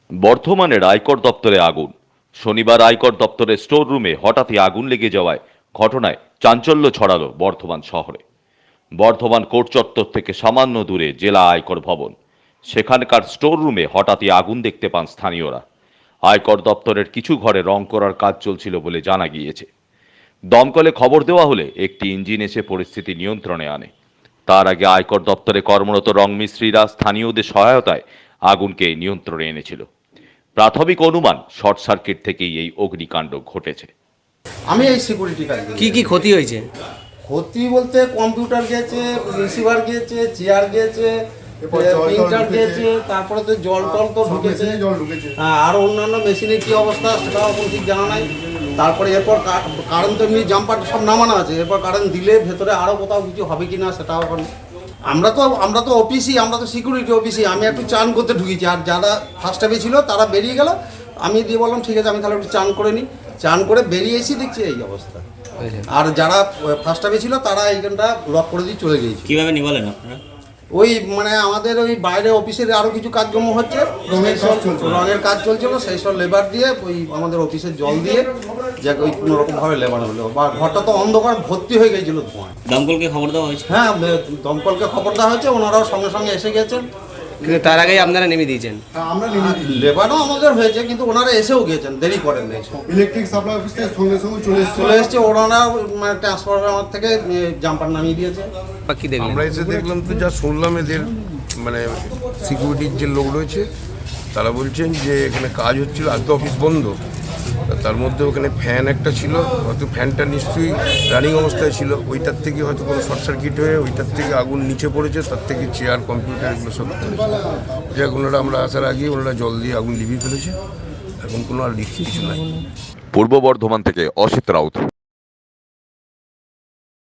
বর্ধমানের আয়কর দপ্তরে আগুন। শনিবার আয়কর দপ্তরের স্টোর রুমে হঠাৎই আগুন লেগে যাওয়ায় ঘটনায় চাঞ্চল্য ছড়ালো বর্ধমান শহরে। বর্ধমান কোর্ট চত্বর থেকে সামান্য দূরে জেলা আয়কর ভবন, সেখানকার স্টোর রুমে হঠাৎই আগুন দেখতে পান স্থানীয়রা। আয়কর দপ্তরের কিছু ঘরে রং করার কাজ চলছিল বলে জানা গিয়েছে। দমকলে খবর দেওয়া হলে একটি ইঞ্জিন এসে পরিস্থিতি নিয়ন্ত্রণে আনে। তার আগে আয়কর দপ্তরে কর্মরত রং মিস্ত্রিরা স্থানীয়দের সহায়তায় আগুনকে নিয়ন্ত্রণে এনেছিল। প্রাথমিক অনুমান শর্ট সার্কিট থেকেই এই অগ্নিকাণ্ড ঘটেছে। আমি এই সিকিউরিটি কাজ করি। কি কি ক্ষতি হয়েছে? ক্ষতি বলতে কম্পিউটার গিয়েছে, রিসিভার গিয়েছে, চেয়ার গিয়েছে, প্রিন্টার গিয়েছে, তারপরে তো জল টল তো ঢুকেছে। হ্যাঁ, আর অন্যান্য মেশিনের কি অবস্থা সেটাও এখন ঠিক জানা নাই। তারপরে এরপর কারেন্ট তো এমনি জাম্পার সব নামানো আছে, এরপর কারেন্ট দিলে ভেতরে আরও কোথাও কিছু হবে কি না সেটাও এখন। আমরা তো অফিসই, আমরা তো সিকিউরিটি অফিসই। আমি একটু চান করতে ঢুকেছি, আর যারা ফার্স্ট টাইমে ছিল তারা বেরিয়ে গেল। আমি দিয়ে বললাম ঠিক আছে আমি তাহলে একটু চান করে নিই। চান করে বেরিয়ে এসে দেখছি এই অবস্থা। আর যারা ফার্স্ট টাইমে ছিল তারা এইখানটা লক করে দিয়ে চলে গিয়েছে। কিভাবে নিভালেন আপনারা? ওই মানে আমাদের ওই বাইরে অফিসের আরও কিছু কাজকর্ম হচ্ছে, রঙের কাজ চলছিল, সেই সব লেবার দিয়ে ওই আমাদের অফিসের জল দিয়ে যাকে ওই কোনোরকমভাবে লেবার হলো। বা ঘরটা তো অন্ধকার ভর্তি হয়ে গিয়েছিল ধোঁয়ায়। দমকলকে খবর দেওয়া হয়েছে? হ্যাঁ, দমকলকে খবর দেওয়া হয়েছে, ওনারাও সঙ্গে সঙ্গে এসে গেছেন। কিন্তু তার আগেই আপনারা নেমে দিয়েছেন? আমরা লেবারও আমাদের হয়েছে, কিন্তু ওনারা এসেও গিয়েছেন, দেরি করেন নাই। ইলেকট্রিক সাপ্লাই অফিস থেকে সঙ্গে সঙ্গে চলে এসছে, ওনারা মানে ট্রান্সফরমার থেকে জাম্পার নামিয়ে দিয়েছে। কি দেখলেন? আমরা এসে দেখলাম তো যা শুনলাম, এদের মানে সিকিউরিটির যে লোক রয়েছে তারা বলছেন যে এখানে কাজ হচ্ছিল, আজ তো অফিস বন্ধ। তার মধ্যে ওখানে ফ্যান একটা ছিল, হয়তো ফ্যানটা নিশ্চয়ই রানিং অবস্থায় ছিল, ওইটার থেকে হয়তো কোনো শর্ট সার্কিট হয়ে ওইটার থেকে আগুন নিচে পড়েছে, তার থেকে চেয়ার কম্পিউটার এগুলো সব যাক ওনারা, আমরা আসার আগেই ওনারা জল দিয়ে আগুন লিভিয়ে ফেলেছে। এখন কোনো আর লিখতে কিছু নাই। পূর্ব বর্ধমান থেকে অসিত রাউত।